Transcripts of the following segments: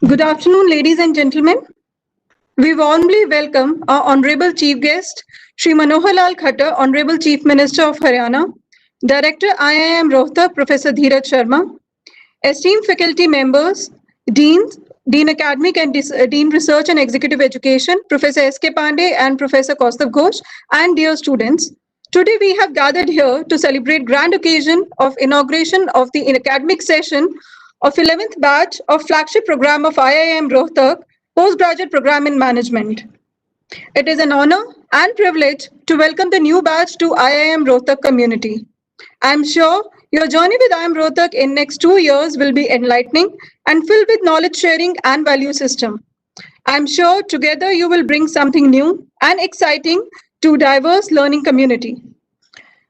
Good afternoon, ladies and gentlemen. We warmly welcome our Honorable Chief Guest, Shri Manohar Lal Khattar, Honorable Chief Minister of Haryana, Director IIM Rohtak, Professor Dheeraj Sharma, esteemed faculty members, Deans, Dean Academic and Dean Research and Executive Education, Professor S.K. Pandey and Professor Kaustav Ghosh, and dear students. Today we have gathered here to celebrate grand occasion of inauguration of the academic session of 11th batch of flagship program of IIM Rohtak, postgraduate program in management. It is an honor and privilege to welcome the new batch to IIM Rohtak Community. I am sure your journey with IIM Rohtak in next 2 years will be enlightening and filled with knowledge sharing and value system. I am sure together you will bring something new and exciting to diverse learning community.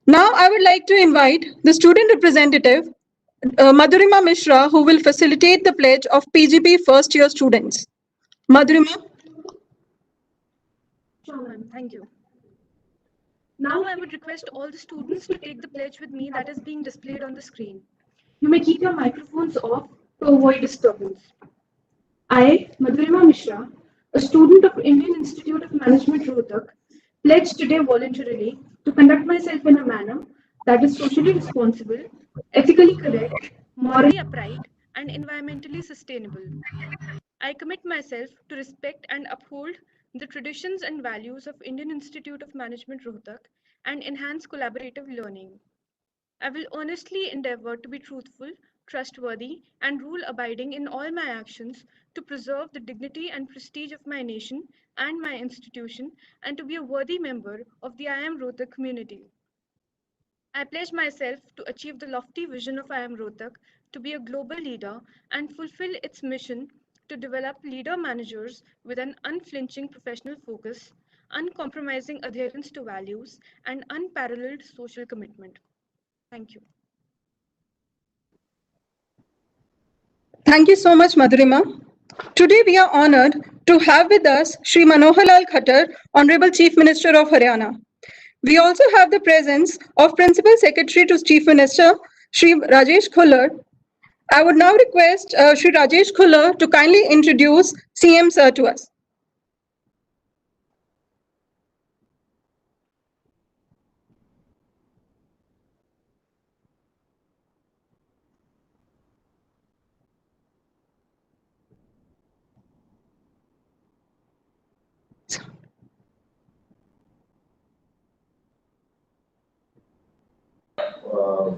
Now I would like to invite the student representative, Madhurima Mishra, who will facilitate the pledge of PGP first year students. Madhurima. Sure, ma'am. Thank you. Now I would request all the students to take the pledge with me that is being displayed on the screen. You may keep your microphones off to avoid disturbance. I, Madhurima Mishra, a student of Indian Institute of Management Rohtak, pledge today voluntarily to conduct myself in a manner that is socially responsible, ethically correct, morally upright, and environmentally sustainable. I commit myself to respect and uphold the traditions and values of Indian Institute of Management Rohtak and enhance collaborative learning. I will honestly endeavour to be truthful, trustworthy, and rule-abiding in all my actions to preserve the dignity and prestige of my nation and my institution, and to be a worthy member of the IIM Rohtak community. I pledge myself to achieve the lofty vision of IIM Rohtak to be a global leader and fulfill its mission to develop leader managers with an unflinching professional focus, uncompromising adherence to values, and unparalleled social commitment. Thank you. Thank you so much, Madhurima. Today we are honored to have with us Shri Manohar Lal Khattar, Honorable Chief Minister of Haryana. We also have the presence of Principal Secretary to Chief Minister, Shri Rajesh Khullar. I would now request Shri Rajesh Khullar to kindly introduce CM Sir to us.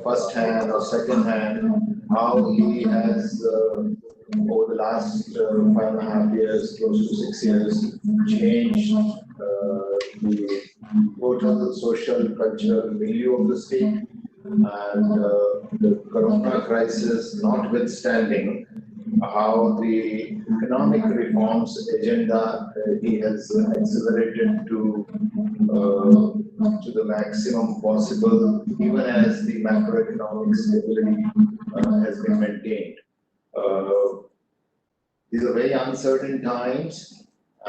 First hand or second hand, how he has over the last 5.5 years, close to 6 years, changed the total social cultural milieu of the state, and the corona crisis notwithstanding, how the economic reforms agenda he has accelerated to the maximum possible, even as the macroeconomic stability has been maintained. These are very uncertain times,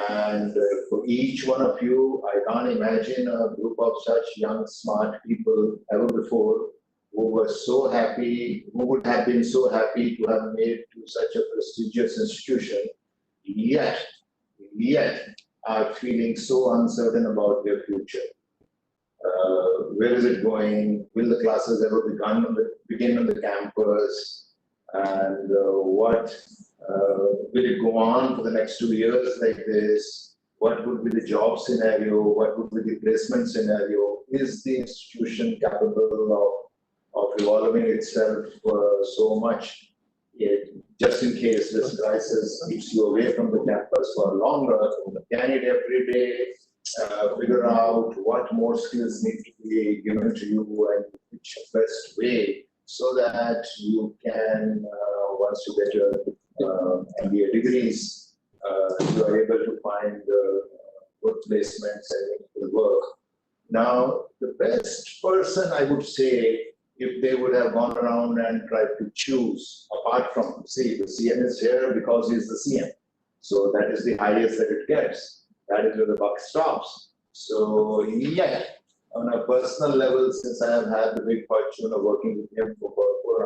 and for each one of you, I can't imagine a group of such young, smart people ever before who were so happy, who would have been so happy to have made to such a prestigious institution, yet are feeling so uncertain about their future. Where is it going? Will the classes ever begin on the campus? And what will it go on for the next 2 years like this? What would be the job scenario? What would be the placement scenario? Is the institution capable of evolving itself so much? Just in case this crisis keeps you away from the campus for longer, can it every day figure out what more skills need to be given to you and which best way, so that you can, once you get your MBA degrees, you are able to find good placements and good work. Now, the best person, I would say, if they would have gone around and tried to choose, apart from, see, the CM is here because he's the CM. So that is the highest that it gets. That is where the buck stops. So, yeah, on a personal level, since I have had the big fortune of working with him for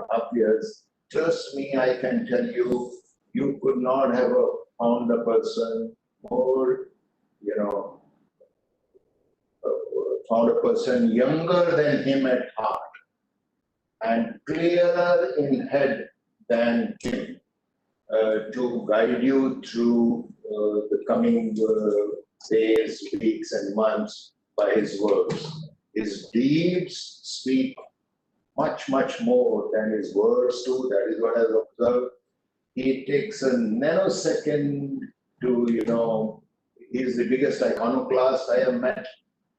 4.5 years, trust me, I can tell you you could not have found a person more, you know, found a person younger than him at heart and clearer in head than him to guide you through the coming days, weeks, and months by his words. His deeds speak much, much more than his words do. That is what I've observed. He takes a nanosecond to, you know, he's the biggest iconoclast I have met.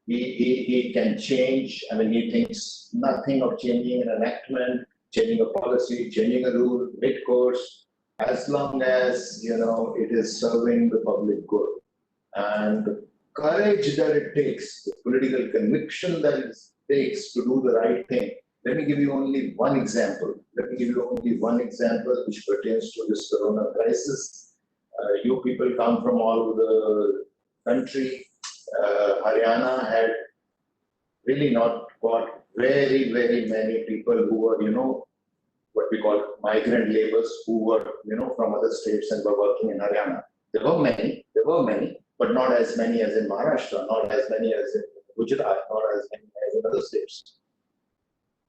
He can change. I mean, he thinks nothing of changing an enactment, changing a policy, changing a rule mid-course, as long as, you know, it is serving the public good. And the courage that it takes, the political conviction that it takes to do the right thing. Let me give you only one example. Which pertains to this corona crisis. You people come from all over the country. Haryana had really not got very, very many people who were, you know, what we call migrant laborers who were, you know, from other states and were working in Haryana. There were many, but not as many as in Maharashtra, not as many as in Gujarat, not as many as in other states.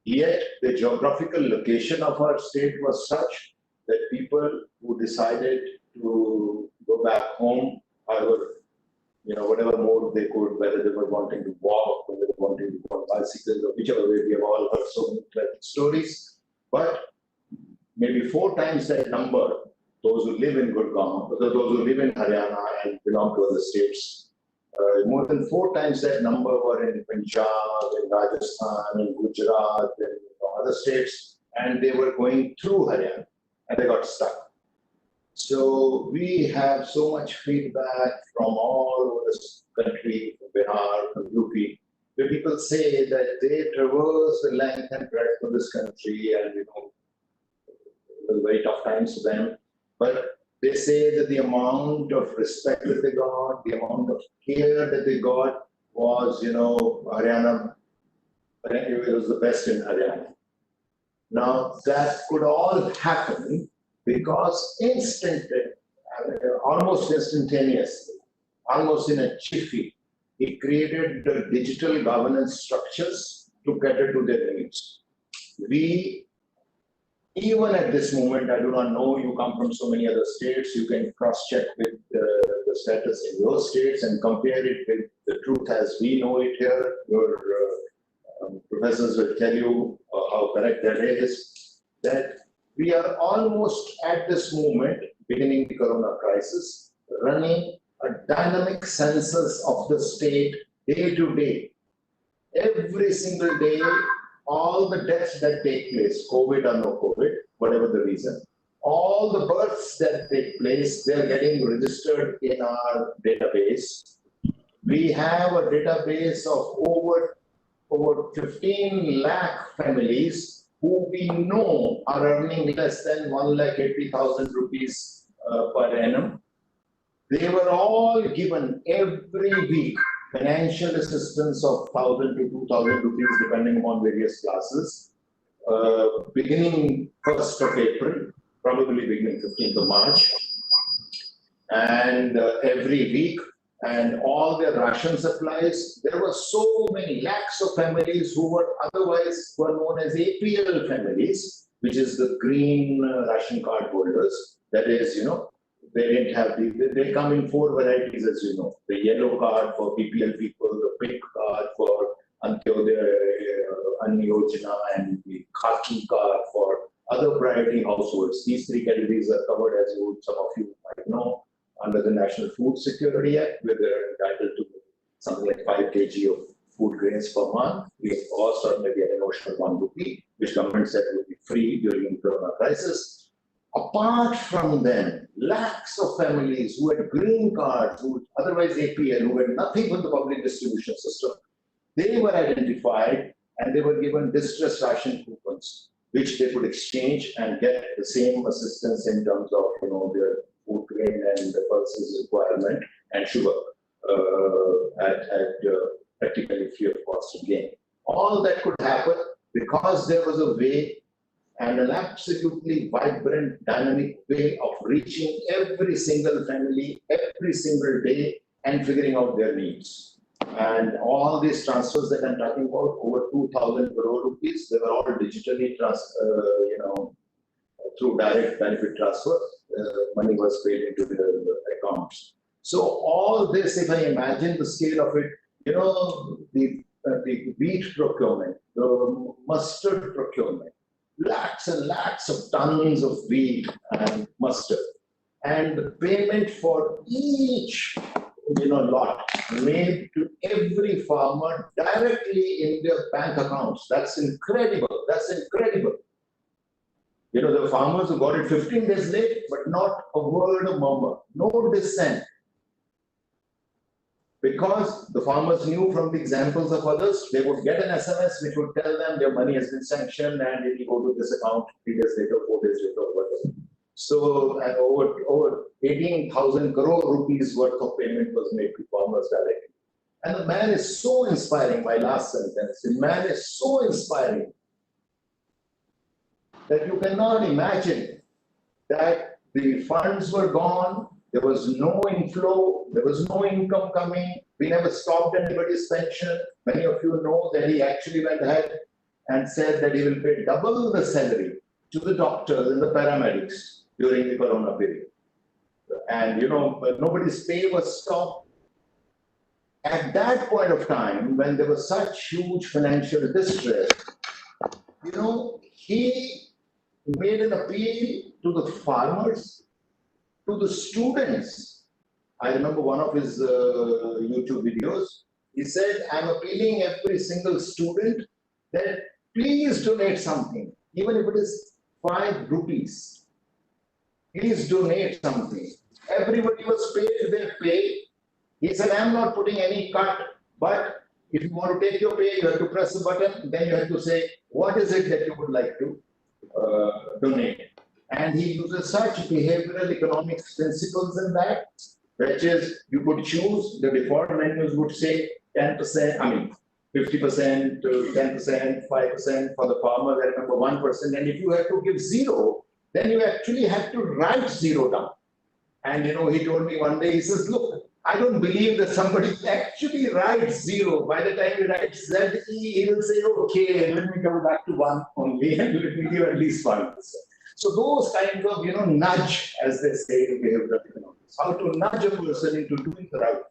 Yet the geographical location of our state was such that people who decided to go back home, however, you know, whatever mode they could, whether they were wanting to walk, whether they were wanting to go on bicycles, or whichever way, we have all heard so many tragic stories. But maybe 4 times that number, those who live in Gurgaon, those who live in Haryana and belong to other states, more than 4 times that number were in Punjab, in Rajasthan, in Gujarat, and other states, and they were going through Haryana, and they got stuck. So we have so much feedback from all over the country, from Bihar, from UP, where people say that they traverse the length and breadth of this country, and, you know, it was very tough times for them. But they say that the amount of respect that they got, the amount of care that they got was, you know, Haryana, it was the best in Haryana. Now, that could all happen because almost instantaneously, almost in a jiffy, he created the digital governance structures to cater to their needs. We, even at this moment, I do not know, you come from so many other states, you can cross-check with the status in your states and compare it with the truth as we know it here. Your professors will tell you how correct that is, that we are almost at this moment, beginning the corona crisis, running a dynamic census of the state day to day. Every single day, all the deaths that take place, COVID or no COVID, whatever the reason, all the births that take place, they are getting registered in our database. We have a database of over 15 lakh families who we know are earning less than 1,80,000 rupees per annum. They were all given every week financial assistance of 1,000 to 2,000 rupees depending on various classes, beginning 1st of April, probably beginning 15th of March, and every week, and all their ration supplies. There were so many lakhs of families who were otherwise were known as APL families, which is the green ration card holders. That is, you know, they didn't have they come in 4 varieties, as you know. The yellow card for PPL people, the pink card for Antyodaya, Yojana, and the khaki card for other priority households. These 3 categories are covered, as some of you might know, under the National Food Security Act, where they're entitled to something like 5 kg of food grains per month, or maybe at a notion of 1 rupee, which government said would be free during the corona crisis. Apart from them, lakhs of families who had green cards, who otherwise APL, who had nothing from the public distribution system, they were identified and they were given distress ration coupons, which they could exchange and get the same assistance in terms of, you know, their food grain and the pulses requirement and sugar at practically free of cost again. All that could happen because there was a way and an absolutely vibrant, dynamic way of reaching every single family, every single day, and figuring out their needs. And all these transfers that I'm talking about, over 2,000 crore rupees, they were all digitally through direct benefit transfer. Money was paid into the accounts. So all this, if I imagine the scale of it, the wheat procurement, the mustard procurement, lakhs and lakhs of tons of wheat and mustard, and the payment for each lot made to every farmer directly in their bank accounts. That's incredible. That's incredible. The farmers who got it 15 days late, but not a word of murmur, no dissent. Because the farmers knew from the examples of others, they would get an SMS which would tell them their money has been sanctioned and it will go to this account 3 days later, 4 days later, whatever. So over 18,000 crore rupees worth of payment was made to farmers directly. And the man is so inspiring, my last sentence, the man is so inspiring that you cannot imagine that the funds were gone, there was no inflow, there was no income coming, we never stopped anybody's pension. Many of you know that he actually went ahead and said that he will pay double the salary to the doctors and the paramedics during the corona period. And nobody's pay was stopped. At that point of time, when there was such huge financial distress, he made an appeal to the farmers, to the students. I remember one of his YouTube videos. He said, I'm appealing every single student that please donate something, even if it is 5 rupees. Please donate something. Everybody was paid their pay. He said, I'm not putting any cut, but if you want to take your pay, you have to press a button, then you have to say, what is it that you would like to donate? And he uses such behavioral economics principles in that, which is you could choose, the default menus would say 10%, 50% to 10%, 5% for the farmer, I remember 1%. And if you have to give 0, then you actually have to write 0 down. And he told me one day, he says, look, I don't believe that somebody actually writes 0. By the time he writes ZE, he will say, okay, let me come back to 1 only, and let me give at least 1%. So those kinds of, nudge, as they say in behavioral economics, how to nudge a person into doing the right thing,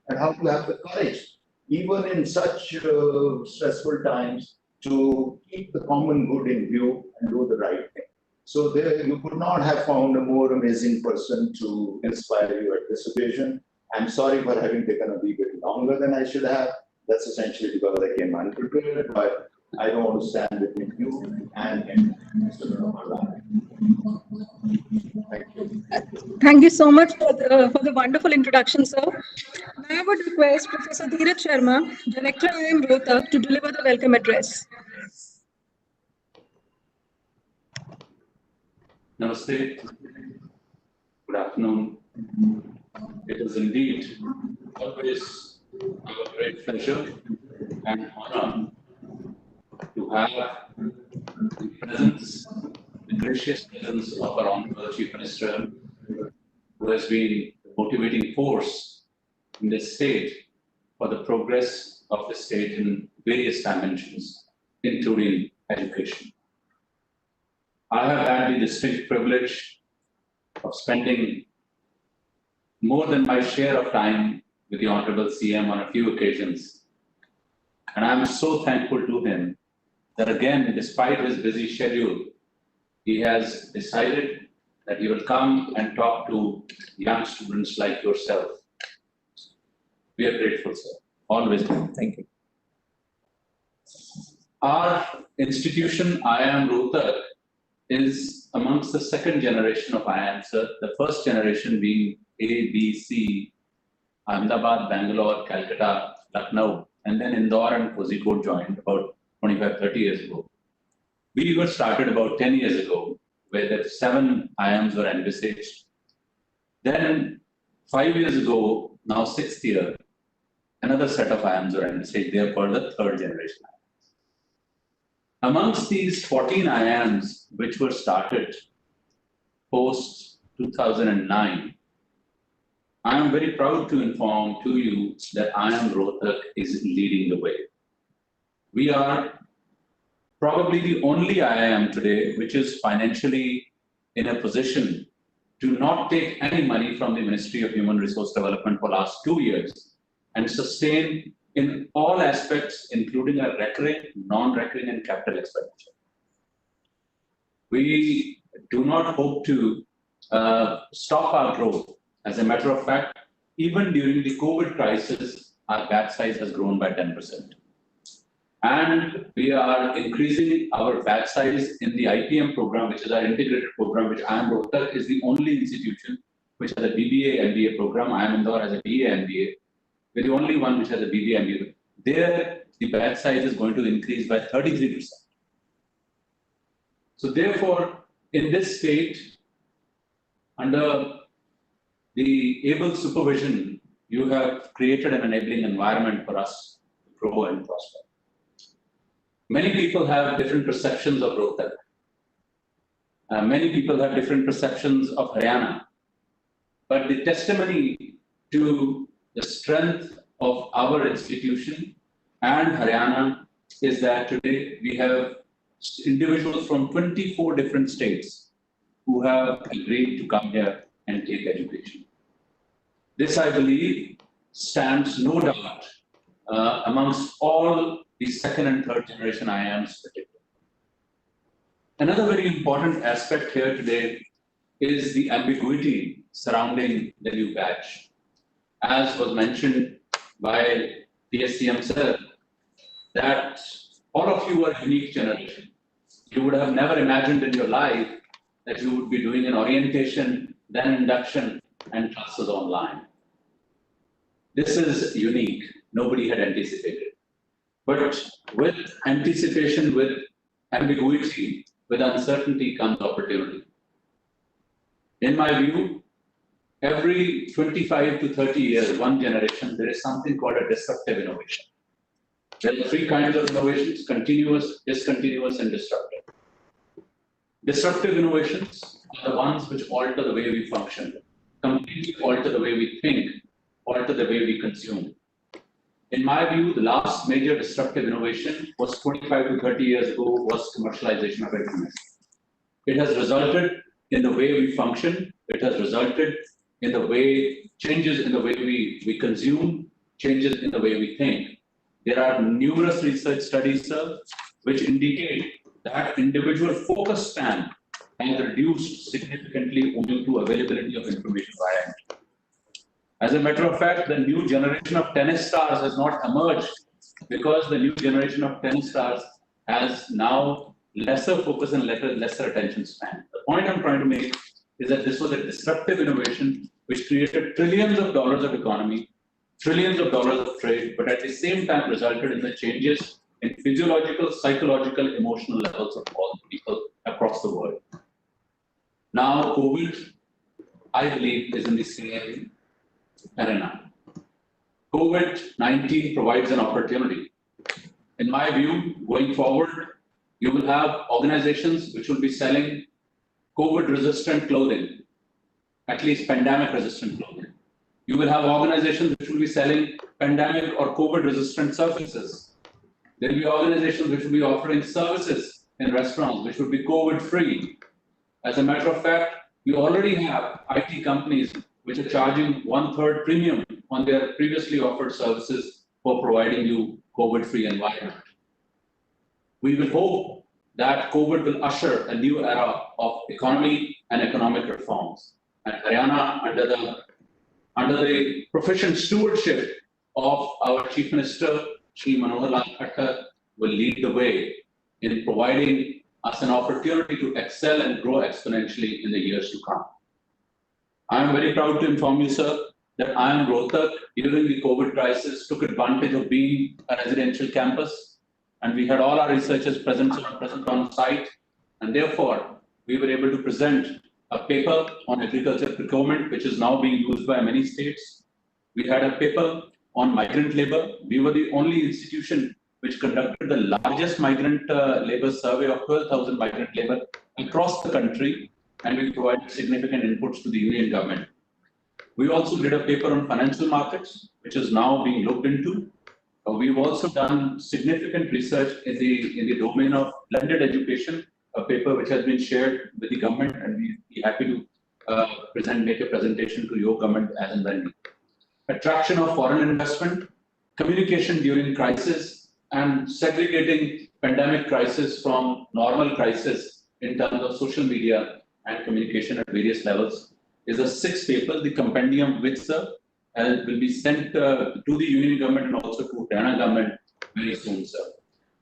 and how to have the courage, even in such stressful times, to keep the common good in view and do the right thing. So there, you could not have found a more amazing person to inspire you at this occasion. I'm sorry for having taken a wee bit longer than I should have. That's essentially because I came unprepared, but I don't want to stand between you and Mr. Manohar Lal. Thank you. Thank you so much for the wonderful introduction, sir. Now I would request Professor Dheeraj Sharma, Director IIM Rohtak, to deliver the welcome address. Namaste. Good afternoon. It is indeed always our great pleasure and honor to have the presence, the gracious presence of our Honorable Chief Minister, who has been the motivating force in this state for the progress of the state in various dimensions, including education. I have had the distinct privilege of spending more than my share of time with the Honorable CM on a few occasions. And I'm so thankful to him that again, despite his busy schedule, he has decided that he will come and talk to young students like yourself. We are grateful, sir. Always. Thank you. Our institution, IIM Rohtak, is amongst the second generation of IIM, sir. The first generation being A, B, C, Ahmedabad, Bangalore, Calcutta, Lucknow, and then Indore and Kozhikode joined about 25, 30 years ago. We were started about 10 years ago, where the 7 IIMs were envisaged. Then 5 years ago, now 6th year, another set of IIMs were envisaged. They are called the third generation IIMs. Amongst these 14 IIMs which were started post 2009, I am very proud to inform to you that IIM Rohtak is leading the way. We are probably the only IIM today which is financially in a position to not take any money from the Ministry of Human Resource Development for last 2 years and sustain in all aspects, including a recurring, non-recurring and capital expenditure. We do not hope to stop our growth. As a matter of fact, even during the COVID crisis, our batch size has grown by 10%. And we are increasing our batch size in the IPM program, which is our integrated program, which IIM Rohtak is the only institution which has a BBA MBA program. IIM Indore has a BA MBA. We're the only one which has a BBA MBA. There, the batch size is going to increase by 33%. So therefore, in this state, under the able supervision, you have created an enabling environment for us to grow and prosper. Many people have different perceptions of Rohtak. Many people have different perceptions of Haryana. But the testimony to the strength of our institution and Haryana is that today we have individuals from 24 different states who have agreed to come here and take education. This, I believe, stands no doubt amongst all the second and third generation IIMs particularly. Another very important aspect here today is the ambiguity surrounding the new batch. As was mentioned by PSCM sir, that all of you are a unique generation. You would have never imagined in your life that you would be doing an orientation, then induction, and classes online. This is unique. Nobody had anticipated. But with anticipation, with ambiguity, with uncertainty comes opportunity. In my view, every 25 to 30 years, one generation, there is something called a disruptive innovation. There are three kinds of innovations: continuous, discontinuous, and disruptive. Disruptive innovations are the ones which alter the way we function, completely alter the way we think, alter the way we consume. In my view, the last major disruptive innovation was 25 to 30 years ago, was commercialization of internet. It has resulted in the way we function. It has resulted in the way, changes in the way we consume, changes in the way we think. There are numerous research studies, sir, which indicate that individual focus span has reduced significantly due to availability of information via internet. As a matter of fact, the new generation of tennis stars has not emerged because the new generation of tennis stars has now lesser focus and lesser attention span. The point I'm trying to make is that this was a disruptive innovation which created trillions of dollars of economy, trillions of dollars of trade, but at the same time resulted in the changes in physiological, psychological, emotional levels of all people across the world. Now, COVID, I believe, is in the same arena. COVID-19 provides an opportunity. In my view, going forward, you will have organizations which will be selling COVID-resistant clothing, at least pandemic-resistant clothing. You will have organizations which will be selling pandemic or COVID-resistant services. There will be organizations which will be offering services in restaurants which will be COVID-free. As a matter of fact, we already have IT companies which are charging 1/3 premium on their previously offered services for providing you COVID-free environment. We will hope that COVID will usher a new era of economy and economic reforms. And Haryana, under the proficient stewardship of our Chief Minister, Shri Manohar Lal Khattar, will lead the way in providing us an opportunity to excel and grow exponentially in the years to come. I am very proud to inform you, sir, that IIM Rohtak, during the COVID crisis, took advantage of being a residential campus, and we had all our researchers present on site, and therefore we were able to present a paper on agriculture procurement, which is now being used by many states. We had a paper on migrant labor. We were the only institution which conducted the largest migrant labor survey of 12,000 migrant labor across the country, and we provided significant inputs to the union government. We also did a paper on financial markets, which is now being looked into. We've also done significant research in the domain of blended education, a paper which has been shared with the government, and we'd be happy to make a presentation to your government as and when. Attraction of foreign investment, communication during crisis, and segregating pandemic crisis from normal crisis in terms of social media and communication at various levels is a sixth paper, the compendium which, sir, will be sent to the union government and also to Haryana government very soon, sir.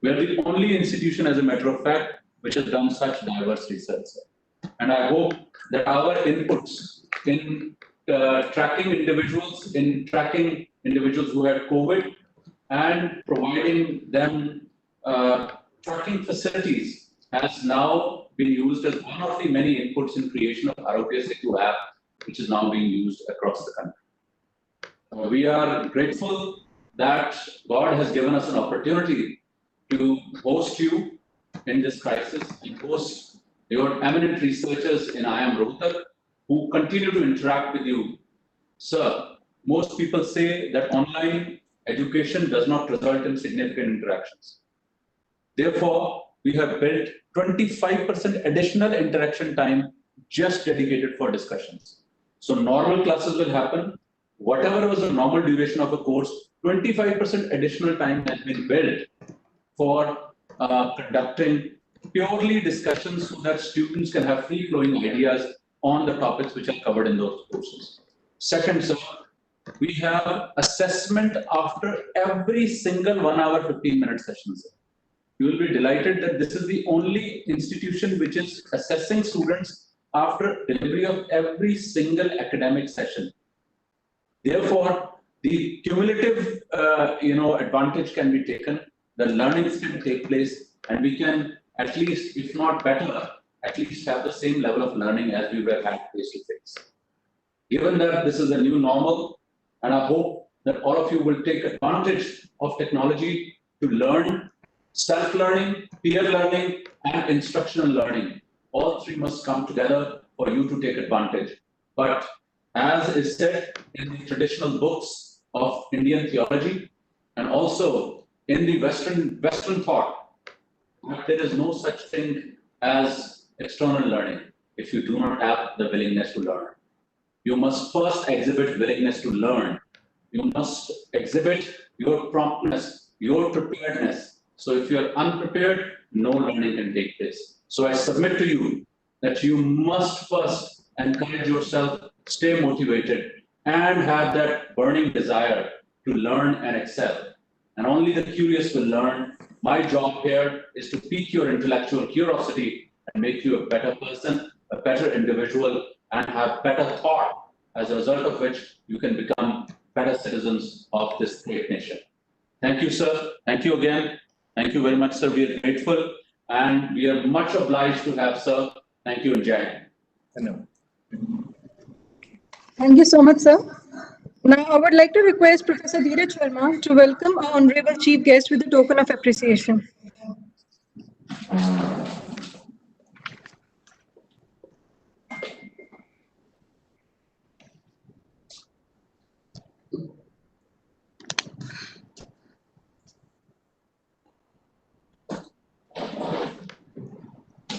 We are the only institution, as a matter of fact, which has done such diverse research, sir. And I hope that our inputs in tracking individuals who had COVID and providing them tracking facilities has now been used as one of the many inputs in creation of Arogya Setu app, which is now being used across the country. We are grateful that God has given us an opportunity to host you in this crisis and host your eminent researchers in IIM Rohtak who continue to interact with you. Sir, most people say that online education does not result in significant interactions. Therefore, we have built 25% additional interaction time just dedicated for discussions. So normal classes will happen. Whatever was the normal duration of a course, 25% additional time has been built for conducting purely discussions so that students can have free-flowing ideas on the topics which are covered in those courses. Second, sir, we have assessment after every single 1 hour, 15-minute session, sir. You will be delighted that this is the only institution which is assessing students after delivery of every single academic session. Therefore, the cumulative advantage can be taken, the learnings can take place, and we can at least, if not better, at least have the same level of learning as we were at face-to-face. Given that this is a new normal, and I hope that all of you will take advantage of technology to learn, self-learning, peer learning, and instructional learning. All three must come together for you to take advantage. But as is said in the traditional books of Indian theology, and also in the Western thought, there is no such thing as external learning if you do not have the willingness to learn. You must first exhibit willingness to learn. You must exhibit your promptness, your preparedness. So if you are unprepared, no learning can take place. So I submit to you that you must first encourage yourself, stay motivated, and have that burning desire to learn and excel. And only the curious will learn. My job here is to pique your intellectual curiosity and make you a better person, a better individual, and have better thought, as a result of which you can become better citizens of this great nation. Thank you, sir. Thank you again. Thank you very much, sir. We are grateful, and we are much obliged to have, sir. Thank you, and Jai. Thank you so much, sir. Now, I would like to request Professor Dheeraj Sharma to welcome our honorable chief guest with a token of appreciation.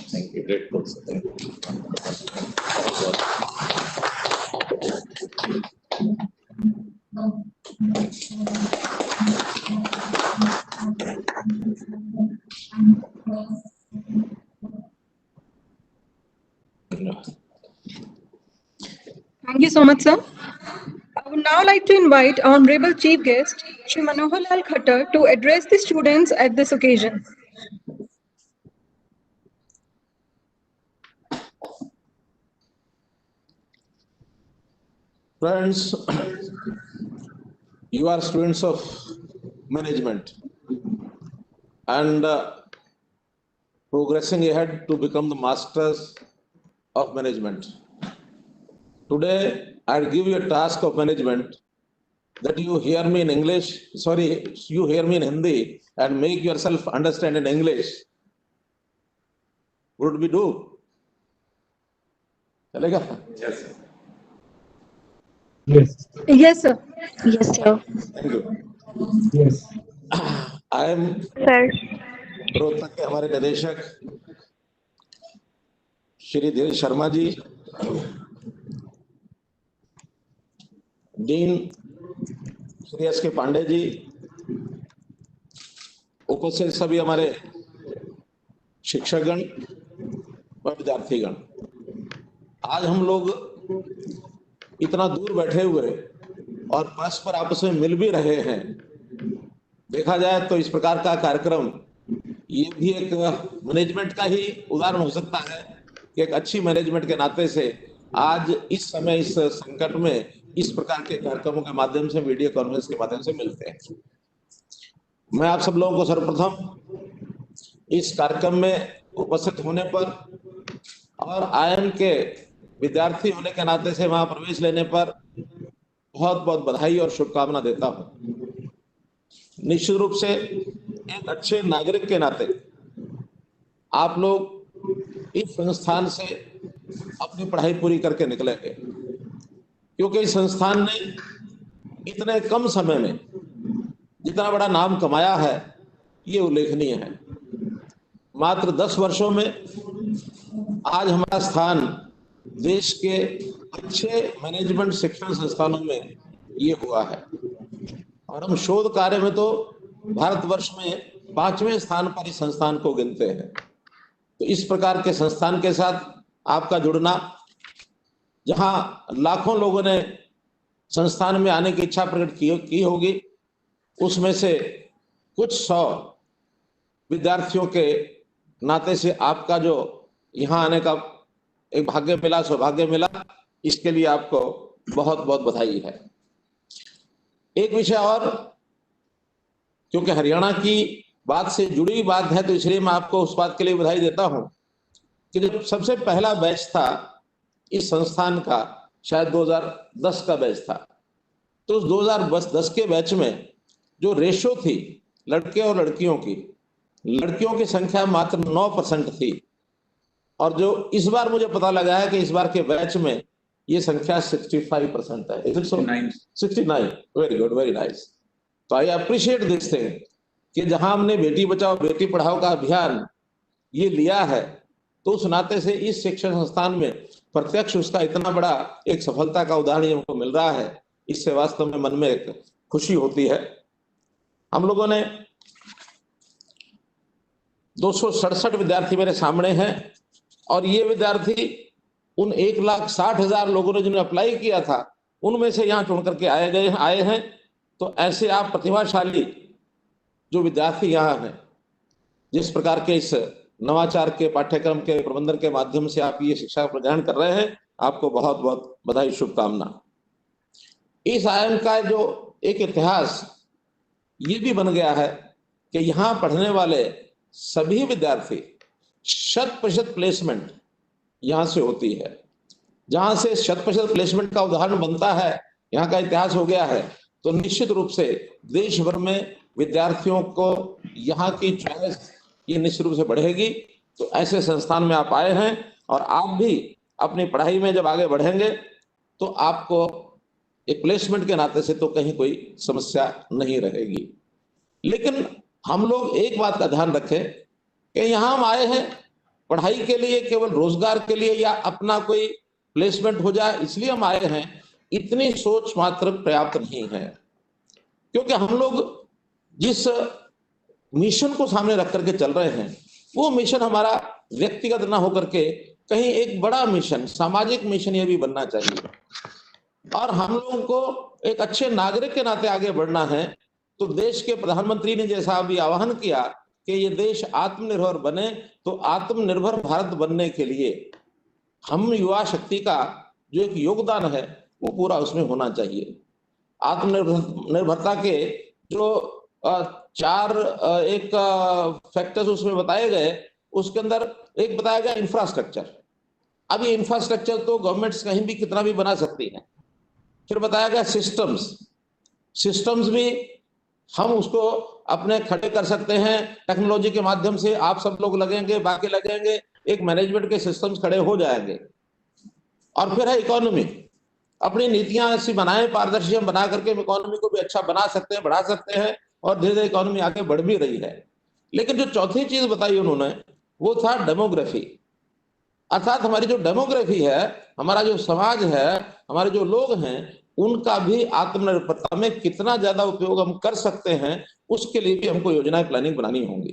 Thank you. Grateful, sir. Thank you. Thank you so much, sir. I would now like to invite our honorable chief guest, Shri Manohar Lal Khattar, to address the students at this occasion. Friends, you are students of management and progressing ahead to become the masters of management. Today, I'll give you a task of management that you hear me in English, sorry, you hear me in Hindi and make yourself understand in English. Would we do? चलेगा? Yes, sir. Yes. Yes, sir. Yes, sir. Thank you. Yes. I am Sir. Rohtak के हमारे निदेशक श्री धीरज Sharma ji, dean Shri S के पांडे जी, उपस्थित सभी हमारे शिक्षकगण और विद्यार्थीगण, आज हम लोग इतना दूर बैठे हुए और परस्पर आपस में मिल भी रहे हैं। देखा जाए तो इस प्रकार का कार्यक्रम ये भी एक मैनेजमेंट का ही उदाहरण हो सकता है कि एक अच्छी मैनेजमेंट के नाते से आज इस समय इस संकट में इस प्रकार के कार्यक्रमों के माध्यम से, वीडियो कॉन्फ्रेंस के माध्यम से मिलते हैं। मैं आप सब लोगों को सर्वप्रथम इस कार्यक्रम में उपस्थित होने पर और IIM के विद्यार्थी होने के नाते से वहां प्रवेश लेने पर बहुत बहुत बधाई और शुभकामना देता हूं। निश्चित रूप से एक अच्छे नागरिक के नाते आप लोग इस संस्थान से अपनी पढ़ाई पूरी करके निकलेंगे, क्योंकि इस संस्थान ने इतने कम समय में जितना बड़ा नाम कमाया है ये उल्लेखनीय है। मात्र 10 वर्षों में आज हमारा स्थान देश के अच्छे मैनेजमेंट शिक्षण संस्थानों में ये हुआ है और हम शोध कार्य में तो भारतवर्ष में 5वें स्थान पर इस संस्थान को गिनते हैं। तो इस प्रकार के संस्थान के साथ आपका जुड़ना, जहां लाखों लोगों ने संस्थान में आने की इच्छा प्रकट की होगी, उसमें से कुछ 100 विद्यार्थियों के नाते से आपका जो यहाँ आने का एक भाग्य मिला, सौभाग्य मिला, इसके लिए आपको बहुत बहुत बधाई है। एक विषय और, क्योंकि हरियाणा की बात से जुड़ी बात है तो इसलिए मैं आपको उस बात के लिए बधाई देता हूं कि जब सबसे पहला बैच था इस संस्थान का, शायद 2010 का बैच था, तो उस 2010 के बैच में जो रेशो थी लड़के और लड़कियों की संख्या मात्र 9% थी और जो इस बार मुझे पता लगा है कि इस बार के बैच में ये संख्या 65% है। 69। Very good, very nice. तो आई अप्रिशिएट दिस थिंग कि जहां हमने बेटी बचाओ बेटी पढ़ाओ का अभियान ये लिया है, तो उस नाते से इस शिक्षण संस्थान में प्रत्यक्ष उसका इतना बड़ा एक सफलता का उदाहरण हमको मिल रहा है, इससे वास्तव में मन में एक खुशी होती है। हम लोगों ने 267 विद्यार्थी मेरे सामने हैं और ये विद्यार्थी उन 1,60,000 लोगों ने जिन्होंने अप्लाई किया था उनमें से यहाँ चुन करके आए हैं। तो ऐसे आप प्रतिभाशाली जो विद्यार्थी यहाँ हैं, जिस प्रकार के इस नवाचार के पाठ्यक्रम के प्रबंधन के माध्यम से आप ये शिक्षा प्रदान कर रहे हैं, आपको बहुत बहुत बधाई, शुभकामना। इस IIM का जो एक इतिहास ये भी बन गया है कि यहाँ पढ़ने वाले सभी विद्यार्थी 100% प्लेसमेंट यहाँ से होती है। जहाँ से 100% प्लेसमेंट का उदाहरण बनता है, यहाँ का इतिहास हो गया है, तो निश्चित रूप से देश भर में विद्यार्थियों को यहाँ की चॉइस ये निश्चित रूप से बढ़ेगी। तो ऐसे संस्थान में आप आए हैं और आप भी अपनी पढ़ाई में जब आगे बढ़ेंगे तो आपको एक प्लेसमेंट के नाते से तो कहीं कोई समस्या नहीं रहेगी। लेकिन हम लोग एक बात का ध्यान रखें कि यहाँ हम आए हैं पढ़ाई के लिए, केवल रोजगार के लिए या अपना कोई प्लेसमेंट हो जाए इसलिए हम आए हैं, इतनी सोच मात्र पर्याप्त नहीं है। क्योंकि हम लोग जिस मिशन को सामने रख करके चल रहे हैं वो मिशन हमारा व्यक्तिगत ना होकर के कहीं एक बड़ा मिशन, सामाजिक मिशन ये भी बनना चाहिए। और हम लोगों को एक अच्छे नागरिक के नाते आगे बढ़ना है। तो देश के प्रधानमंत्री ने जैसा अभी आह्वान किया कि ये देश आत्मनिर्भर बने, तो आत्मनिर्भर भारत बनने के लिए हम युवा शक्ति का जो एक योगदान है वो पूरा उसमें होना चाहिए। आत्मनिर्भरता के जो 4 एक फैक्टर्स उसमें बताए गए, उसके अंदर एक बताया गया इंफ्रास्ट्रक्चर। अब ये इंफ्रास्ट्रक्चर तो गवर्नमेंट्स कहीं भी कितना भी बना सकती है। फिर बताया गया सिस्टम्स, सिस्टम्स भी हम उसको अपने खड़े कर सकते हैं टेक्नोलॉजी के माध्यम से। आप सब लोग लगेंगे, बाकी लगेंगे, एक मैनेजमेंट के सिस्टम्स खड़े हो जाएंगे। और फिर है इकोनॉमी, अपनी नीतियां ऐसी बनाएं, पारदर्शी हम बना करके इकोनॉमी को भी अच्छा बना सकते हैं, बढ़ा सकते हैं, और धीरे धीरे इकोनॉमी आगे बढ़ भी रही है। लेकिन जो चौथी चीज बताई उन्होंने वो था डेमोग्राफी, अर्थात हमारी जो डेमोग्राफी है, हमारा जो समाज है, हमारे जो लोग हैं, उनका भी आत्मनिर्भरता में कितना ज्यादा उपयोग हम कर सकते हैं, उसके लिए भी हमको योजनाएं प्लानिंग बनानी होंगी।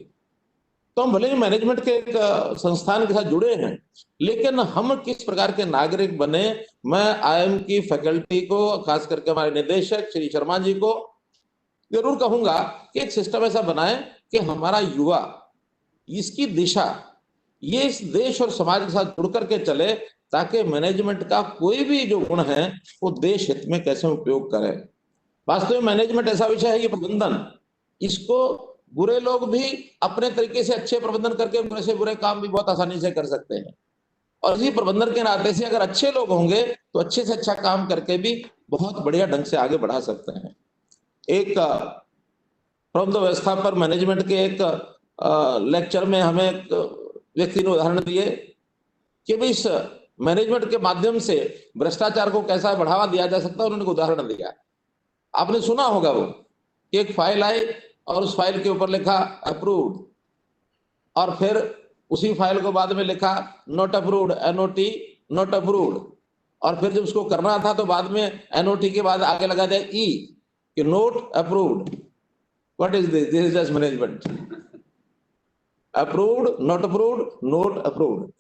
तो हम भले ही मैनेजमेंट के एक संस्थान के साथ जुड़े हैं, लेकिन हम किस प्रकार के नागरिक बने, मैं IIM की फैकल्टी को, खास करके हमारे निदेशक श्री शर्मा जी को जरूर कहूंगा कि एक सिस्टम ऐसा बनाए कि हमारा युवा इसकी दिशा ये इस देश और समाज के साथ जुड़ करके चले, ताकि मैनेजमेंट का कोई भी जो गुण है वो देश हित में कैसे उपयोग करे। वास्तव में मैनेजमेंट ऐसा विषय है, ये प्रबंधन, इसको बुरे लोग भी अपने तरीके से अच्छे प्रबंधन करके बुरे से बुरे काम भी बहुत आसानी से कर सकते हैं। और इसी प्रबंधन के नाते से अगर अच्छे लोग होंगे तो अच्छे से अच्छा काम करके भी बहुत बढ़िया ढंग से आगे बढ़ा सकते हैं। एक प्रबंध व्यवस्था पर मैनेजमेंट के एक लेक्चर में हमें एक व्यक्ति ने उदाहरण दिए कि भाई इस मैनेजमेंट के माध्यम से भ्रष्टाचार को कैसा बढ़ावा दिया जा सकता है। उन्होंने उदाहरण दिया, आपने सुना होगा वो कि एक फाइल आई और उस फाइल के ऊपर लिखा अप्रूव्ड, और फिर उसी फाइल को बाद में लिखा not approved, NOT not approved, और फिर जब उसको करना था तो बाद में NOT के बाद आगे लगा दिया E कि note approved. What is this? This is just management. Approved, not approved, note approved.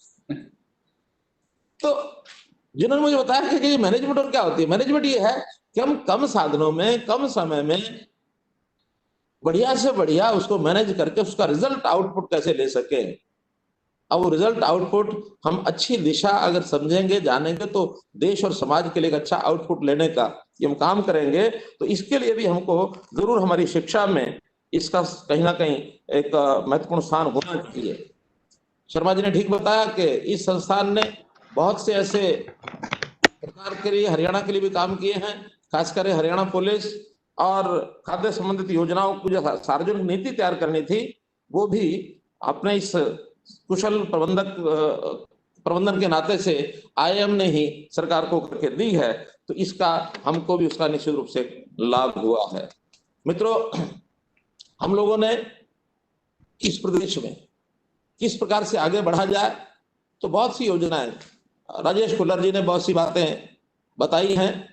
तो जिन्होंने मुझे बताया कि मैनेजमेंट और क्या होती है, मैनेजमेंट ये है कि हम कम साधनों में, कम समय में बढ़िया से बढ़िया उसको मैनेज करके उसका रिजल्ट आउटपुट कैसे ले सके। अब वो रिजल्ट आउटपुट हम अच्छी दिशा अगर समझेंगे, जानेंगे, तो देश और समाज के लिए एक अच्छा आउटपुट लेने का ये हम काम करेंगे। तो इसके लिए भी हमको जरूर हमारी शिक्षा में इसका कहीं ना कहीं एक महत्वपूर्ण स्थान होना चाहिए। शर्मा जी ने ठीक बताया कि इस संस्थान ने बहुत से ऐसे सरकार के लिए, हरियाणा के लिए भी काम किए हैं, खासकर हरियाणा पुलिस और खाद्य संबंधित योजनाओं को जो सार्वजनिक नीति तैयार करनी थी, वो भी अपने इस कुशल प्रबंधन के नाते से IIM ने ही सरकार को करके दी है। तो इसका हमको भी उसका निश्चित रूप से लाभ हुआ है। मित्रों, हम लोगों ने इस प्रदेश में किस प्रकार से आगे बढ़ा जाए, तो बहुत सी योजनाएं, राजेश कुल्लर जी ने बहुत सी बातें बताई हैं।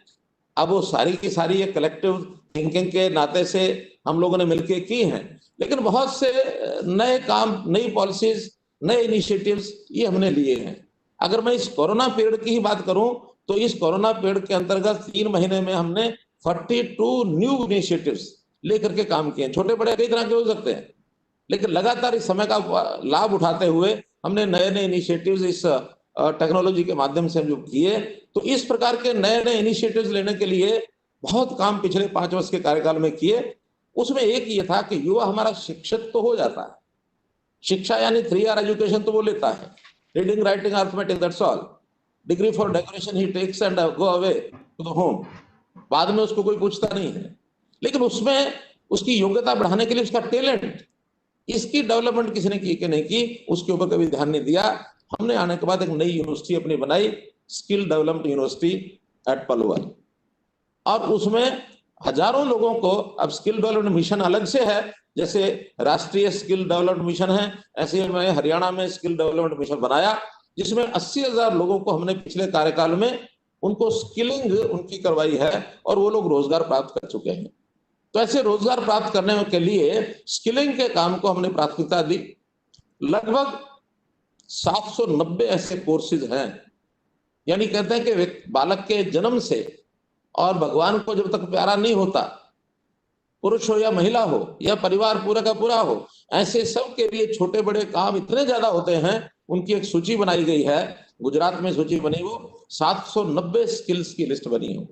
अब वो सारी की सारी एक कलेक्टिव थिंकिंग के नाते से हम लोगों ने मिलकर की हैं, लेकिन बहुत से नए काम, नई पॉलिसीज, नए इनिशिएटिव्स ये हमने लिए हैं। अगर मैं इस कोरोना पीरियड की ही बात करूं तो इस कोरोना पीरियड के अंतर्गत 3 महीने में हमने 42 न्यू इनिशिएटिव्स लेकर के काम किए। छोटे बड़े कई तरह के हो सकते हैं, लेकिन लगातार इस समय का लाभ उठाते हुए हमने नए नए इनिशिएटिव्स इस टेक्नोलॉजी के माध्यम से जो किए। तो इस प्रकार के नए नए इनिशिएटिव्स लेने के लिए बहुत काम पिछले 5 वर्ष के कार्यकाल में किए। उसमें एक ये था कि युवा हमारा शिक्षित तो हो जाता है, शिक्षा यानी 3R एजुकेशन तो वो लेता है, reading, writing, arithmetic, that's all. Degree for decoration he takes and go away to the home. बाद में उसको कोई पूछता नहीं है, लेकिन उसमें उसकी योग्यता बढ़ाने के लिए उसका टैलेंट, इसकी डेवलपमेंट किसी ने की कि नहीं की, उसके ऊपर कभी ध्यान नहीं दिया। हमने आने के बाद एक नई यूनिवर्सिटी अपनी बनाई, skill development university at Palwal, और उसमें हजारों लोगों को, अब स्किल डेवलपमेंट मिशन अलग से है, जैसे राष्ट्रीय स्किल डेवलपमेंट मिशन है, ऐसे मैं हरियाणा में स्किल डेवलपमेंट मिशन बनाया, जिसमें 80,000 लोगों को हमने पिछले कार्यकाल में उनको स्किलिंग उनकी करवाई है और वो लोग रोजगार प्राप्त कर चुके हैं। तो ऐसे रोजगार प्राप्त करने के लिए स्किलिंग के काम को हमने प्राथमिकता दी। लगभग 790 ऐसे कोर्सेज हैं, यानी कहते हैं कि बालक के जन्म से और भगवान को जब तक प्यारा नहीं होता, पुरुष हो या महिला हो या परिवार पूरा का पूरा हो, ऐसे सब के लिए छोटे बड़े काम इतने ज्यादा होते हैं। उनकी एक सूची बनाई गई है, गुजरात में सूची बनी, वो 790 स्किल्स की लिस्ट बनी हो।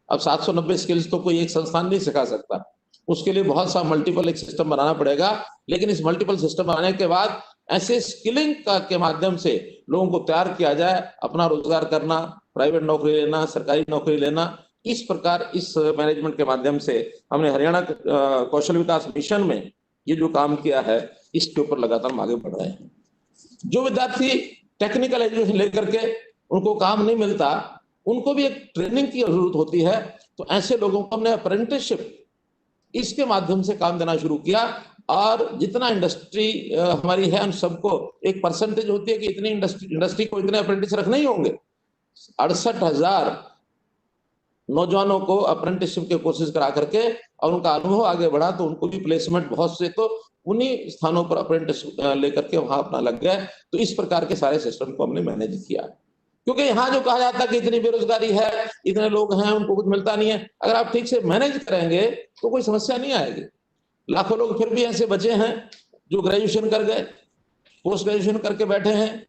अब 790 स्किल्स तो कोई एक संस्थान नहीं सिखा सकता, उसके लिए बहुत सा मल्टीपल एक सिस्टम बनाना पड़ेगा। लेकिन इस मल्टीपल सिस्टम बनाने के बाद ऐसे स्किलिंग के माध्यम से लोगों को तैयार किया जाए, अपना रोजगार करना, प्राइवेट नौकरी लेना, सरकारी नौकरी लेना, इस प्रकार इस मैनेजमेंट के माध्यम से हमने हरियाणा कौशल विकास मिशन में ये जो काम किया है, इसके ऊपर लगातार हम आगे बढ़ रहे हैं। जो विद्यार्थी टेक्निकल एजुकेशन लेकर के उनको काम नहीं मिलता, उनको भी एक ट्रेनिंग की जरूरत होती है। तो ऐसे लोगों को हमने अप्रेंटिसशिप इसके माध्यम से काम देना शुरू किया। और जितना इंडस्ट्री हमारी है, उन सबको एक परसेंटेज होती है कि इतनी इंडस्ट्री को इतने अप्रेंटिस रखने ही होंगे। 68,000 नौजवानों को अप्रेंटिसशिप के कोर्सेज करा करके और उनका अनुभव आगे बढ़ा, तो उनको भी प्लेसमेंट बहुत से तो उन्हीं स्थानों पर अप्रेंटिस लेकर के वहां अपना लग गए। तो इस प्रकार के सारे सिस्टम को हमने मैनेज किया। क्योंकि यहाँ जो कहा जाता है कि इतनी बेरोजगारी है, इतने लोग हैं, उनको कुछ मिलता नहीं है, अगर आप ठीक से मैनेज करेंगे तो कोई समस्या नहीं आएगी। लाखों लोग फिर भी ऐसे बचे हैं जो ग्रेजुएशन कर गए, पोस्ट ग्रेजुएशन करके बैठे हैं,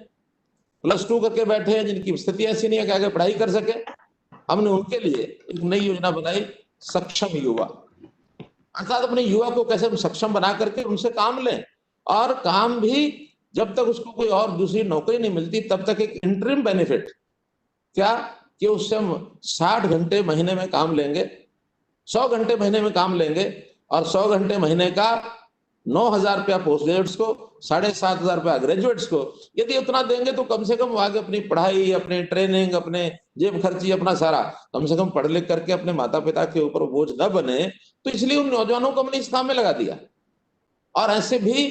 +2 करके बैठे हैं, जिनकी स्थिति ऐसी नहीं है कि आगे पढ़ाई कर सके। हमने उनके लिए एक नई योजना बनाई, सक्षम युवा। अर्थात अपने युवा को कैसे हम सक्षम बना करके उनसे काम लें, और काम भी जब तक उसको कोई और दूसरी नौकरी नहीं मिलती तब तक एक इंटरिम बेनिफिट, क्या कि उससे हम 60 घंटे महीने में काम लेंगे, 100 घंटे महीने में काम लेंगे, और 100 घंटे महीने का 9,000 रुपया पोस्ट ग्रेजुएट्स को, 7,500 रुपया ग्रेजुएट्स को। यदि उतना देंगे तो कम से कम आगे अपनी पढ़ाई, अपनी ट्रेनिंग, अपने जेब खर्ची, अपना सारा कम से कम पढ़ लिख करके अपने माता पिता के ऊपर बोझ न बने। तो इसलिए उन नौजवानों को हमने इस काम में लगा दिया। और ऐसे भी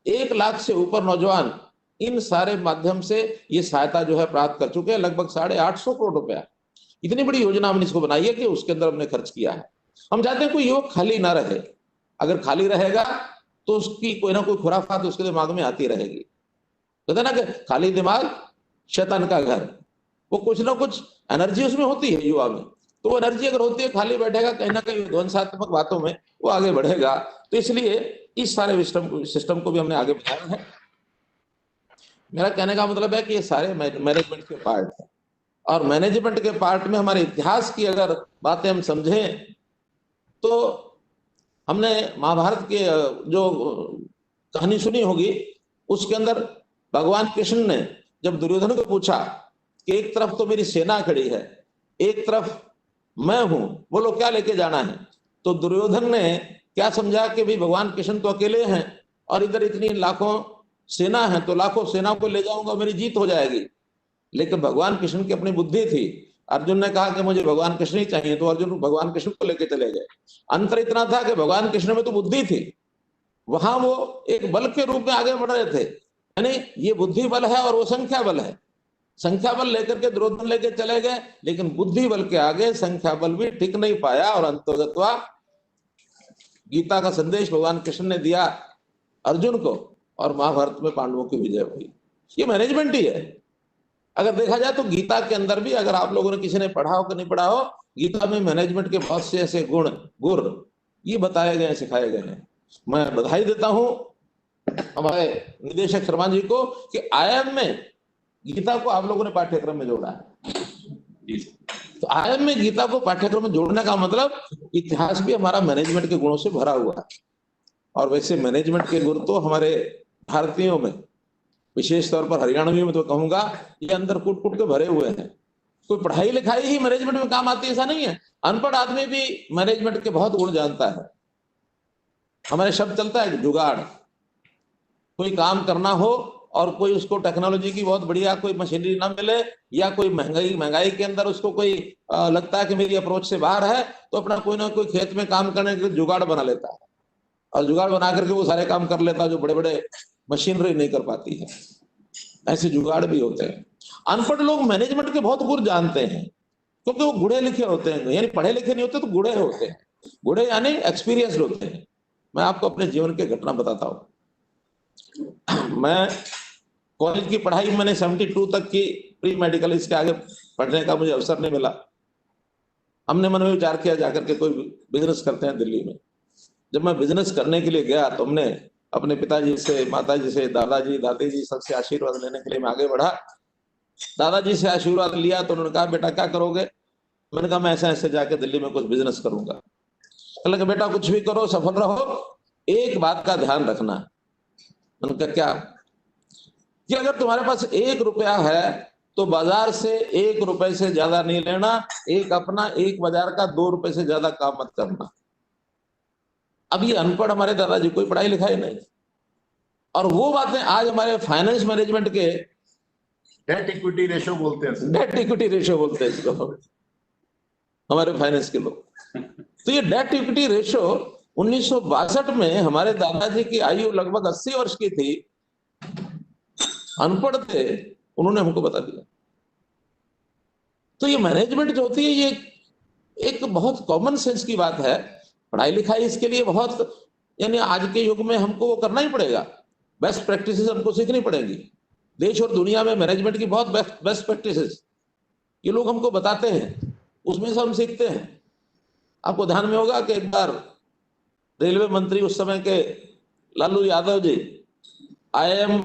1 लाख से ऊपर नौजवान इन सारे माध्यम से ये सहायता जो है प्राप्त कर चुके हैं, लगभग 850 करोड़ रुपया। इतनी बड़ी योजना हमने इसको बनाई है कि उसके अंदर हमने खर्च किया है। हम चाहते हैं कोई युवक खाली ना रहे। अगर खाली रहेगा तो उसकी कोई ना कोई खुराफात उसके दिमाग में आती रहेगी। कहते ना कि खाली दिमाग शैतान का घर। वो कुछ ना कुछ एनर्जी उसमें होती है युवा में, तो वो एनर्जी अगर होती है, खाली बैठेगा कहीं ना कहीं ध्वंसात्मक बातों में वो आगे बढ़ेगा। तो इसलिए इस सारे सिस्टम को भी हमने आगे बढ़ाया है। मेरा कहने का मतलब है कि ये सारे मैनेजमेंट के पार्ट है, और मैनेजमेंट के पार्ट में हमारे इतिहास की अगर बातें हम समझें तो हमने महाभारत के जो कहानी सुनी होगी, उसके अंदर भगवान कृष्ण ने जब दुर्योधन को पूछा कि एक तरफ तो मेरी सेना खड़ी है, एक तरफ मैं हूं, बोलो क्या लेके जाना है। तो दुर्योधन ने क्या समझा कि भाई भगवान कृष्ण तो अकेले हैं और इधर इतनी लाखों सेना है, तो लाखों सेना को ले जाऊंगा, मेरी जीत हो जाएगी। लेकिन भगवान कृष्ण की अपनी बुद्धि थी। अर्जुन ने कहा कि मुझे भगवान कृष्ण ही चाहिए, तो अर्जुन भगवान कृष्ण को लेकर चले गए। अंतर इतना था कि भगवान कृष्ण में तो बुद्धि थी, वहां वो एक बल के रूप में आगे बढ़ रहे थे। यानी ये बुद्धि बल है और वो संख्या बल है। संख्या बल लेकर के दुर्योधन लेके चले गए, लेकिन बुद्धि बल के आगे संख्या बल भी टिक नहीं पाया, और अंतर्गतवा गीता का संदेश भगवान कृष्ण ने दिया अर्जुन को, और महाभारत में पांडवों की विजय हुई। ये मैनेजमेंट ही है। अगर देखा जाए तो गीता के अंदर भी, अगर आप लोगों ने किसी ने पढ़ा हो कि नहीं पढ़ा हो, गीता में मैनेजमेंट के बहुत से ऐसे गुर ये बताए गए, सिखाए गए हैं। मैं बधाई देता हूं हमारे निदेशक शर्मा जी को कि IIM में गीता को आप लोगों ने पाठ्यक्रम में जोड़ा है। तो IIM में गीता को पाठ्यक्रम में जोड़ने का मतलब इतिहास भी हमारा मैनेजमेंट के गुणों से भरा हुआ है। और वैसे मैनेजमेंट के गुण तो हमारे भारतीयों में, विशेष तौर पर हरियाणवी में तो कहूंगा, ये अंदर कूट कूट के भरे हुए हैं। कोई पढ़ाई लिखाई ही मैनेजमेंट में काम आती है ऐसा नहीं है। अनपढ़ आदमी भी मैनेजमेंट के बहुत गुण जानता है। हमारे शब्द चलता है जुगाड़। कोई काम करना हो और कोई उसको टेक्नोलॉजी की बहुत बढ़िया कोई मशीनरी ना मिले, या कोई महंगाई के अंदर उसको कोई लगता है कि मेरी अप्रोच से बाहर है, तो अपना कोई ना कोई खेत में काम करने के लिए जुगाड़ बना लेता है, और जुगाड़ बना करके वो सारे काम कर लेता है जो बड़े बड़े मशीनरी नहीं कर पाती है। ऐसे जुगाड़ भी होते हैं। अनपढ़ लोग मैनेजमेंट के बहुत गुण जानते हैं, क्योंकि वो गुड़े लिखे होते हैं। यानी पढ़े लिखे नहीं होते तो गुड़े होते हैं। गुड़े यानी एक्सपीरियंस्ड होते हैं। मैं आपको अपने जीवन की घटना बताता हूँ। मैं कॉलेज की पढ़ाई मैंने 72 तक की, प्री मेडिकल, इसके आगे पढ़ने का मुझे अवसर नहीं मिला। हमने मन में विचार किया जाकर के कोई बिजनेस करते हैं दिल्ली में। जब मैं बिजनेस करने के लिए गया तो हमने अपने पिताजी से, माताजी से, दादाजी, दादी जी सबसे आशीर्वाद लेने के लिए मैं आगे बढ़ा। दादाजी से आशीर्वाद लिया तो उन्होंने कहा बेटा क्या करोगे? मैंने कहा मैं ऐसे ऐसे जाके दिल्ली में कुछ बिजनेस करूंगा। कहने लगे बेटा कुछ भी करो, सफल रहो, एक बात का ध्यान रखना। मैंने कहा क्या? कि अगर तुम्हारे पास 1 रुपया है तो बाजार से 1 रुपए से ज्यादा नहीं लेना, एक अपना एक बाजार का 2 रुपए से ज्यादा काम मत करना। अब ये अनपढ़ हमारे दादाजी, कोई पढ़ाई लिखाई नहीं, और वो बातें आज हमारे फाइनेंस मैनेजमेंट के डेट इक्विटी रेशो बोलते हैं, डेट इक्विटी रेशियो बोलते हैं इसको हमारे फाइनेंस के लोग। तो ये डेट इक्विटी रेशियो 1962 में हमारे दादाजी की आयु लगभग 80 वर्ष की थी, अनपढ़ थे, उन्होंने हमको बता दिया। तो ये मैनेजमेंट जो होती है ये एक बहुत कॉमन सेंस की बात है। पढ़ाई लिखाई इसके लिए बहुत, यानी आज के युग में हमको वो करना ही पड़ेगा, बेस्ट प्रैक्टिसेस हमको सीखनी पड़ेगी। देश और दुनिया में मैनेजमेंट की बहुत बेस्ट प्रैक्टिसेस ये लोग हमको बताते हैं, उसमें से हम सीखते हैं। आपको ध्यान में होगा कि एक बार रेलवे मंत्री उस समय के लालू यादव जी IIM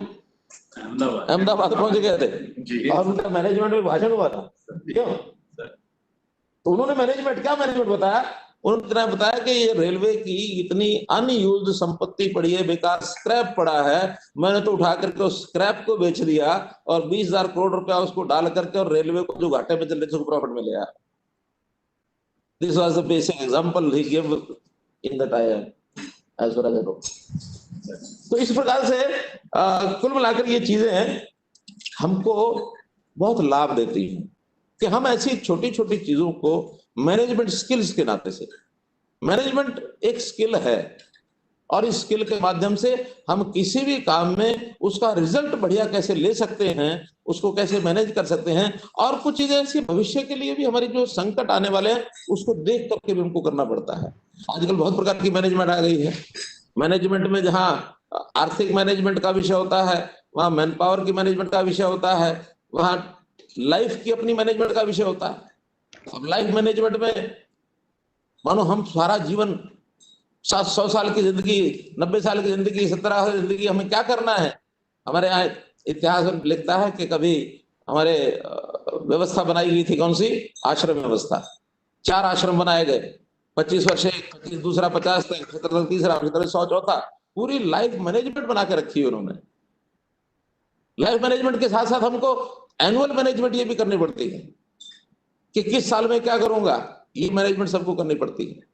अहमदाबाद पहुंच गए थे और उनका मैनेजमेंट में भाषण हुआ था। क्यों? तो उन्होंने मैनेजमेंट, क्या मैनेजमेंट बताया? उन्होंने बताया कि ये रेलवे की इतनी अनयूज्ड संपत्ति पड़ी है, बेकार स्क्रैप पड़ा है, मैंने तो उठा करके उस स्क्रैप को बेच दिया और 20,000 करोड़ रुपया उसको डाल करके और रेलवे को जो घाटे में चल रहे थे प्रॉफिट में ले आया। This was the basic example he give in that IIM as far as I know. तो इस प्रकार से कुल मिलाकर ये चीजें हमको बहुत लाभ देती हैं कि हम ऐसी छोटी छोटी चीजों को मैनेजमेंट स्किल्स के नाते से, मैनेजमेंट एक स्किल है और इस स्किल के माध्यम से हम किसी भी काम में उसका रिजल्ट बढ़िया कैसे ले सकते हैं, उसको कैसे मैनेज कर सकते हैं, और कुछ चीजें ऐसी भविष्य के लिए भी हमारी जो संकट आने वाले हैं उसको देख करके भी हमको करना पड़ता है। आजकल बहुत प्रकार की मैनेजमेंट आ गई है। मैनेजमेंट में जहाँ आर्थिक मैनेजमेंट का विषय होता है, वहाँ मैन पावर की मैनेजमेंट का विषय होता है, वहाँ लाइफ की अपनी मैनेजमेंट का विषय होता है। अब लाइफ मैनेजमेंट में मानो हम सारा जीवन 100 साल की जिंदगी, 90 साल की जिंदगी, 17 साल की जिंदगी, हमें क्या करना है? हमारे यहाँ इतिहास लिखता है कि कभी हमारे व्यवस्था बनाई गई थी, कौन सी? आश्रम व्यवस्था। 4 आश्रम बनाए गए, 25 वर्ष एक, 25 दूसरा, 50 तक, 70 तीसरा, 100 चौथा। पूरी लाइफ मैनेजमेंट बना के रखी है उन्होंने। लाइफ मैनेजमेंट के साथ साथ हमको एनुअल मैनेजमेंट ये भी करनी पड़ती है कि किस साल में क्या करूंगा, ये मैनेजमेंट सबको करनी पड़ती है।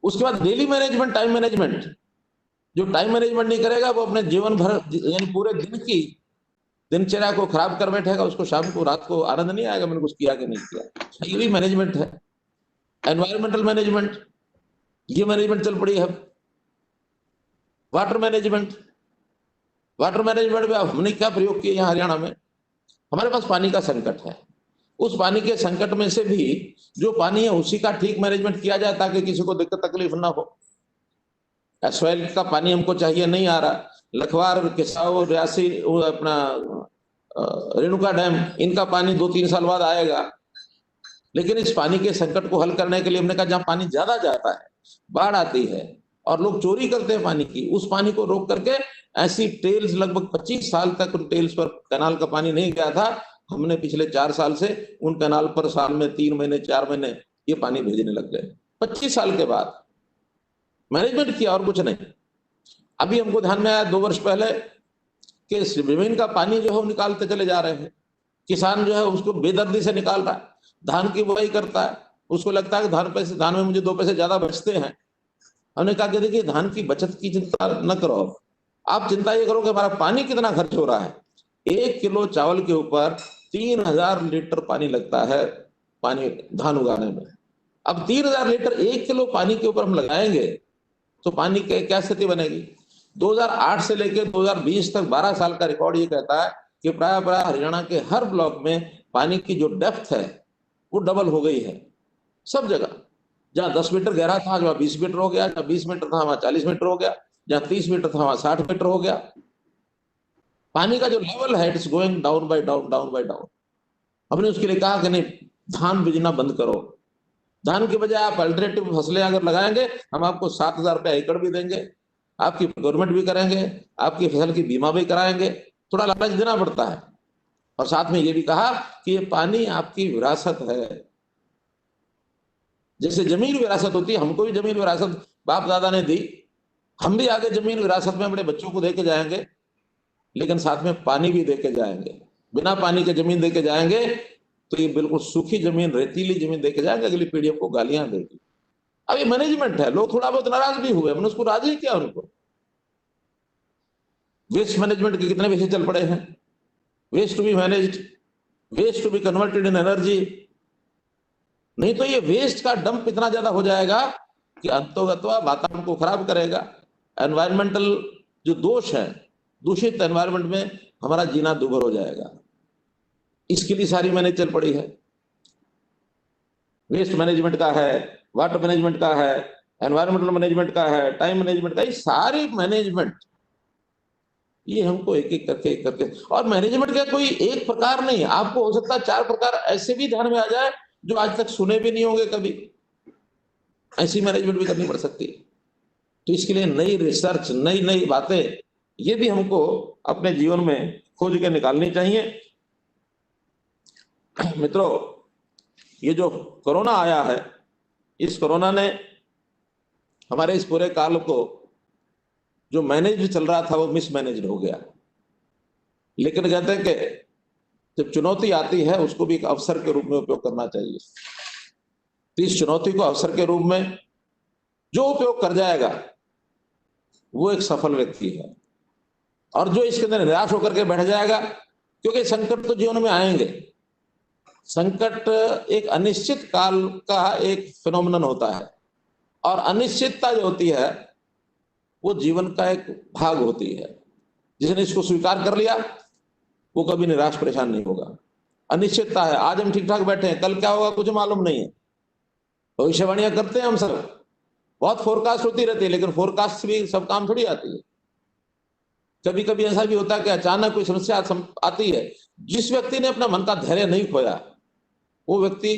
उसके बाद डेली मैनेजमेंट, टाइम मैनेजमेंट। जो टाइम मैनेजमेंट नहीं करेगा वो अपने जीवन भर, यानी पूरे दिन की दिनचर्या को खराब कर बैठेगा, उसको शाम को, रात को आनंद नहीं आएगा मैंने कुछ किया कि नहीं किया। ये भी मैनेजमेंट है। एनवायरमेंटल मैनेजमेंट, ये मैनेजमेंट चल पड़ी है। वाटर मैनेजमेंट, वाटर मैनेजमेंट में हमने क्या प्रयोग किया? यहाँ हरियाणा में हमारे पास पानी का संकट है। उस पानी के संकट में से भी जो पानी है उसी का ठीक मैनेजमेंट किया जाए ताकि किसी को दिक्कत तकलीफ ना हो। एसवाइल का पानी हमको चाहिए, नहीं आ रहा। लखवार, किसाऊ, रियासी, अपना रेणुका डैम, इनका पानी 2-3 साल बाद आएगा। लेकिन इस पानी के संकट को हल करने के लिए हमने कहा जहां पानी ज्यादा जाता है, बाढ़ आती है और लोग चोरी करते हैं पानी की, उस पानी को रोक करके ऐसी टेल्स, लगभग 25 साल तक उन टेल्स पर कैनाल का पानी नहीं गया था, हमने पिछले 4 साल से उन कैनाल पर साल में 3 महीने 4 महीने ये पानी भेजने लग गए। 25 साल के बाद मैनेजमेंट किया और कुछ नहीं। अभी हमको ध्यान में आया 2 वर्ष पहले कि जमीन का पानी जो है वो निकालते चले जा रहे हैं। किसान जो है उसको बेदर्दी से निकाल रहा है। धान की बुआई करता है, उसको लगता है कि धान में मुझे 2 पैसे ज्यादा बचते हैं। हमने कहा कि देखिए धान की बचत की चिंता न करो, आप चिंता ये करो कि हमारा पानी कितना खर्च हो रहा है। 1 किलो चावल के ऊपर 3000 लीटर पानी लगता है पानी धान उगाने में। अब 3000 लीटर 1 किलो पानी के ऊपर हम लगाएंगे तो पानी की क्या स्थिति बनेगी? 2008 से लेकर 2020 तक 12 साल का रिकॉर्ड ये कहता है कि प्राय हरियाणा के हर ब्लॉक में पानी की जो डेप्थ है वो डबल हो गई है। सब जगह, जहां 10 मीटर गहरा था वहां 20 मीटर हो गया, जहां 20 मीटर था वहां 40 मीटर हो गया, जहां 30 मीटर था वहां 60 मीटर हो गया। पानी का जो लेवल है it's going down by down, down by down. हमने उसके लिए कहा कि नहीं, धान बीजना बंद करो। धान के बजाय आप अल्टरनेटिव फसलें अगर लगाएंगे, हम आपको 7,000 रुपया एकड़ भी देंगे, आपकी गवर्नमेंट भी करेंगे, आपकी फसल की बीमा भी कराएंगे। थोड़ा लालच देना पड़ता है। और साथ में ये भी कहा कि ये पानी आपकी विरासत है। जैसे जमीन विरासत होती है, हमको भी जमीन विरासत बाप दादा ने दी, हम भी आगे जमीन विरासत में अपने बच्चों को देके जाएंगे, लेकिन साथ में पानी भी देके जाएंगे। बिना पानी के जमीन देके जाएंगे तो ये बिल्कुल सूखी जमीन, रेतीली जमीन देके जाएंगे, अगली पीढ़ी को गालियां देगी। अब ये मैनेजमेंट है, लोग थोड़ा बहुत नाराज भी हुए, हमने उसको राजी किया उनको। वेस्ट मैनेजमेंट के कितने विषय चल पड़े हैं, waste to be managed, waste to be converted in energy. नहीं तो ये वेस्ट का डंप इतना ज्यादा हो जाएगा कि अंतोगत्वा वातावरण को खराब करेगा। एनवायरमेंटल जो दोष है, दूषित एनवायरमेंट में हमारा जीना दुभर हो जाएगा। इसके लिए सारी मैनेज चल पड़ी है। वेस्ट मैनेजमेंट का है, वाटर मैनेजमेंट का है, एनवायरमेंटल मैनेजमेंट का है, टाइम मैनेजमेंट का, ये सारे मैनेजमेंट ये हमको एक एक करके और मैनेजमेंट का कोई एक प्रकार नहीं, आपको हो सकता है 4 प्रकार ऐसे भी ध्यान में आ जाए जो आज तक सुने भी नहीं होंगे कभी, ऐसी मैनेजमेंट भी करनी पड़ सकती है। तो इसके लिए नई रिसर्च, नई नई बातें ये भी हमको अपने जीवन में खोज के निकालनी चाहिए। मित्रों, ये जो कोरोना आया है, इस कोरोना ने हमारे इस पूरे काल को जो मैनेज चल रहा था वो मिसमैनेज हो गया। लेकिन कहते हैं कि जब चुनौती आती है उसको भी एक अवसर के रूप में उपयोग करना चाहिए। तो इस चुनौती को अवसर के रूप में जो उपयोग कर जाएगा वो एक सफल व्यक्ति है, और जो इसके अंदर निराश होकर के बैठ जाएगा, क्योंकि संकट तो जीवन में आएंगे। संकट एक अनिश्चित काल का एक फिनोमिनन होता है, और अनिश्चितता जो होती है वो जीवन का एक भाग होती है। जिसने इसको स्वीकार कर लिया वो कभी निराश परेशान नहीं होगा। अनिश्चितता है, आज हम ठीक ठाक बैठे हैं, कल क्या होगा कुछ मालूम नहीं है। भविष्यवाणियां करते हैं हम सब, बहुत फोरकास्ट होती रहती है, लेकिन फोरकास्ट भी सब काम थोड़ी आती है। कभी कभी ऐसा भी होता है कि अचानक कोई समस्या आती है। जिस व्यक्ति ने अपना मन का धैर्य नहीं खोया वो व्यक्ति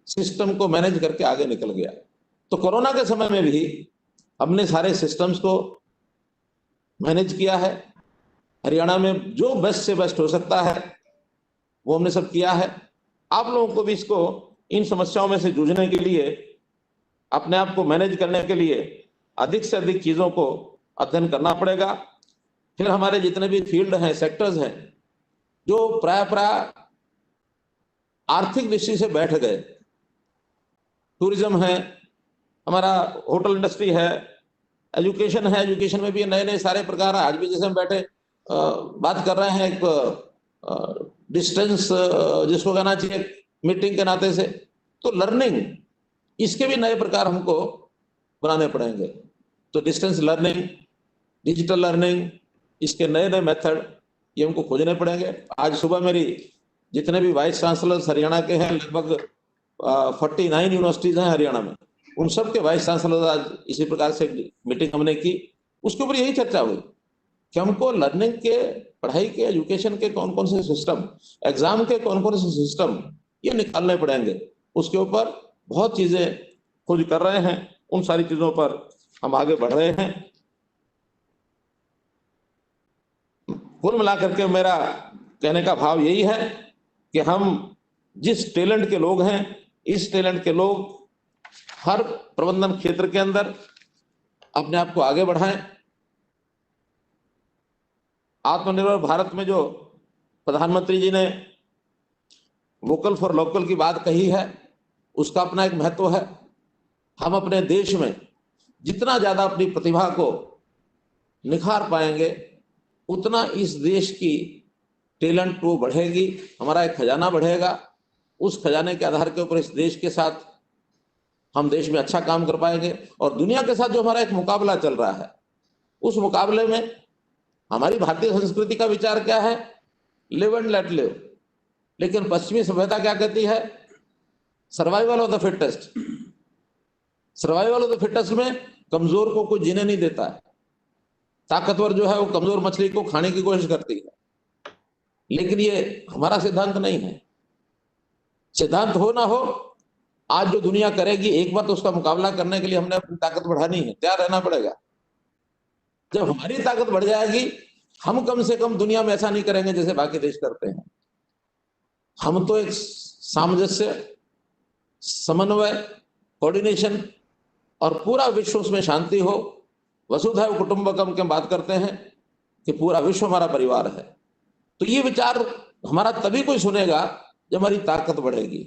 सिस्टम को मैनेज करके आगे निकल गया। तो कोरोना के समय में भी हमने सारे सिस्टम्स को मैनेज किया है। हरियाणा में जो बेस्ट से बेस्ट हो सकता है वो हमने सब किया है। आप लोगों को भी इसको, इन समस्याओं में से जूझने के लिए, अपने आप को मैनेज करने के लिए अधिक से अधिक चीजों को अध्ययन करना पड़ेगा। फिर हमारे जितने भी फील्ड हैं, सेक्टर्स हैं, जो प्राय आर्थिक दृष्टि से बैठ गए, टूरिज्म है, हमारा होटल इंडस्ट्री है, एजुकेशन है, एजुकेशन में भी नए नए सारे प्रकार है। आज भी जैसे हम बैठे बात कर रहे हैं, एक डिस्टेंस जिसको कहना चाहिए मीटिंग के नाते से, तो लर्निंग, इसके भी नए प्रकार हमको बनाने पड़ेंगे। तो डिस्टेंस लर्निंग, डिजिटल लर्निंग, इसके नए नए मेथड ये हमको खोजने पड़ेंगे। आज सुबह मेरी जितने भी वाइस चांसलर हरियाणा के हैं, लगभग 49 यूनिवर्सिटीज हैं हरियाणा में, उन सब के वाइस चांसलर आज इसी प्रकार से मीटिंग हमने की। उसके ऊपर यही चर्चा हुई कि हमको लर्निंग के, पढ़ाई के, एजुकेशन के कौन कौन से सिस्टम, एग्जाम के कौन कौन से सिस्टम ये निकालने पड़ेंगे। उसके ऊपर बहुत चीजें खोज कर रहे हैं, उन सारी चीजों पर हम आगे बढ़ रहे हैं। कुल मिलाकर के मेरा कहने का भाव यही है कि हम जिस टैलेंट के लोग हैं, इस टैलेंट के लोग हर प्रबंधन क्षेत्र के अंदर अपने आप को आगे बढ़ाएं। आत्मनिर्भर भारत में जो प्रधानमंत्री जी ने वोकल फॉर लोकल की बात कही है, उसका अपना एक महत्व है। हम अपने देश में जितना ज्यादा अपनी प्रतिभा को निखार पाएंगे उतना इस देश की टैलेंट वो बढ़ेगी, हमारा एक खजाना बढ़ेगा। उस खजाने के आधार के ऊपर इस देश के साथ हम देश में अच्छा काम कर पाएंगे। और दुनिया के साथ जो हमारा एक मुकाबला चल रहा है, उस मुकाबले में हमारी भारतीय संस्कृति का विचार क्या है, लिव एंड लेट लिव। लेकिन पश्चिमी सभ्यता क्या कहती है, survival of the fittest. Survival of the fittest में कमजोर को कोई जीने नहीं देता है। ताकतवर जो है वो कमजोर मछली को खाने की कोशिश करती है। लेकिन ये हमारा सिद्धांत नहीं है। सिद्धांत हो ना हो, आज जो दुनिया करेगी, एक बार तो उसका मुकाबला करने के लिए हमने अपनी ताकत बढ़ानी है, तैयार रहना पड़ेगा। जब हमारी ताकत बढ़ जाएगी, हम कम से कम दुनिया में ऐसा नहीं करेंगे जैसे बाकी देश करते हैं। हम तो एक सामंजस्य, समन्वय, कोऑर्डिनेशन और पूरा विश्व उसमें शांति हो, वसुधैव कुटुंबकम की बात करते हैं कि पूरा विश्व हमारा परिवार है। तो ये विचार हमारा तभी कोई सुनेगा जब हमारी ताकत बढ़ेगी।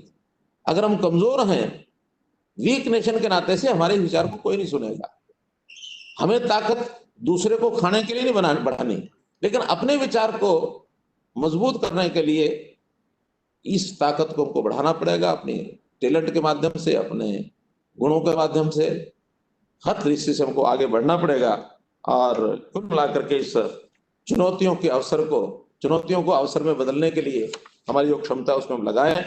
अगर हम कमजोर हैं, वीक नेशन के नाते से हमारे विचार को कोई नहीं सुनेगा। हमें ताकत दूसरे को खाने के लिए नहीं बढ़ानी, लेकिन अपने विचार को मजबूत करने के लिए इस ताकत को हमको बढ़ाना पड़ेगा, अपने टैलेंट के माध्यम से, अपने गुणों के माध्यम से, हर दृष्टि से हमको आगे बढ़ना पड़ेगा। और कुल मिलाकर के इस चुनौतियों को अवसर में बदलने के लिए हमारी जो क्षमता उसमें हम लगाएं।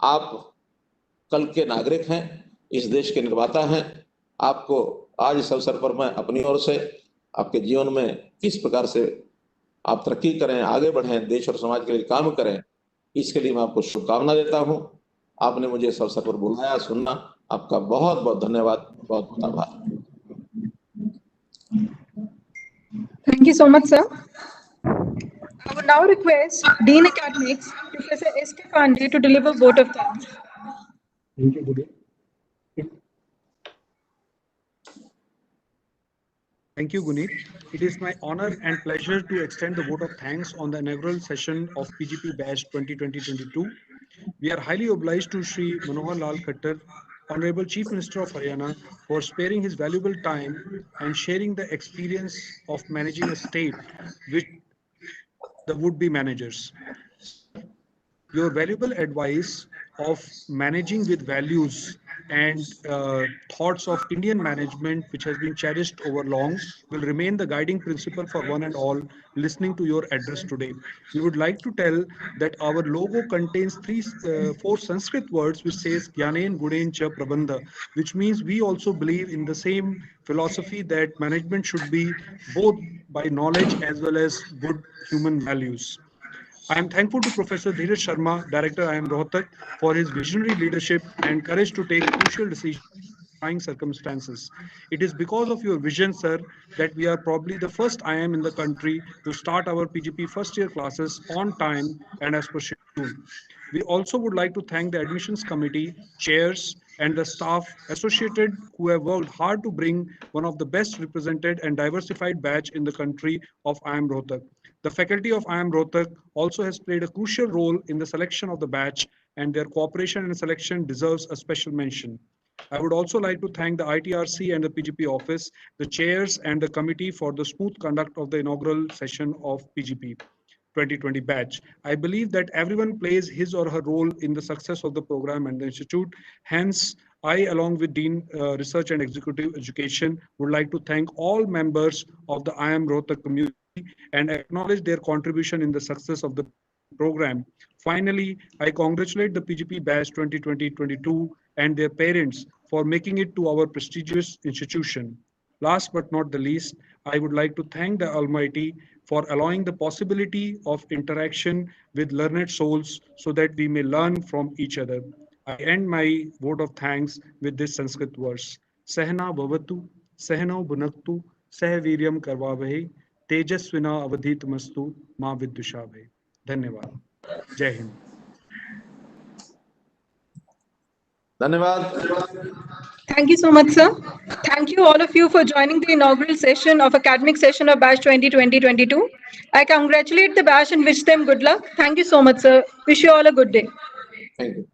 आप कल के नागरिक हैं, इस देश के निर्माता हैं। आपको आज इस अवसर पर मैं अपनी ओर से आपके जीवन में किस प्रकार से आप तरक्की करें, आगे बढ़ें, देश और समाज के लिए काम करें, इसके लिए मैं आपको शुभकामना देता हूं। आपने मुझे इस अवसर पर बुलाया, सुनना, आपका बहुत बहुत धन्यवाद, बहुत बहुत आभार। Thank you so much, sir. I would now request Dean Academics, Professor S.K. Pandey, to deliver vote of thanks. Thank you, Guneet. Thank you, Guneet. It is my honor and pleasure to extend the vote of thanks on the inaugural session of PGP Batch 2020-22. We are highly obliged to Shri Manohar Lal Khattar, Honorable Chief Minister of Haryana, for sparing his valuable time and sharing the experience of managing a state with the would-be managers. Sir, your valuable advice of managing with values and thoughts of Indian management, which has been cherished over long, will remain the guiding principle for one and all listening to your address today. We would like to tell that our logo contains four Sanskrit words which says Gyanen Gunen Cha Prabandha, which means we also believe in the same philosophy that management should be both by knowledge as well as good human values. I am thankful to Professor Dheeraj Sharma, Director IIM Rohtak, for his visionary leadership and courage to take crucial decisions in trying circumstances. It is because of your vision, sir, that we are probably the first IIM in the country to start our PGP first year classes on time and as per schedule. We also would like to thank the admissions committee, chairs, and the staff associated who have worked hard to bring one of the best represented and diversified batch in the country of IIM Rohtak. The faculty of IIM Rohtak also has played a crucial role in the selection of the batch, and their cooperation and selection deserves a special mention. I would also like to thank the ITRC and the PGP office, the chairs and the committee for the smooth conduct of the inaugural session of PGP 2020 batch. I believe that everyone plays his or her role in the success of the program and the institute. Hence, I, along with Dean Research and Executive Education, would like to thank all members of the IIM Rohtak community and acknowledge their contribution in the success of the program. Finally, I congratulate the PGP batch 2020-22 and their parents for making it to our prestigious institution. Last but not the least, I would like to thank the Almighty for allowing the possibility of interaction with learned souls so that we may learn from each other. I end my vote of thanks with this Sanskrit verse. Sahana bhavatu, sahano bhunaktu, sahaviryam karvavahe, तेजस्विना अवधीतमस्तु मां विद्विषाभय। धन्यवाद। जय हिंद। धन्यवाद। Thank you so much, sir. Thank you all of you for joining the inaugural session of academic session of batch 2020-22. I congratulate the batch and wish them good luck. Thank you so much, sir. Wish you all a good day. Thank you.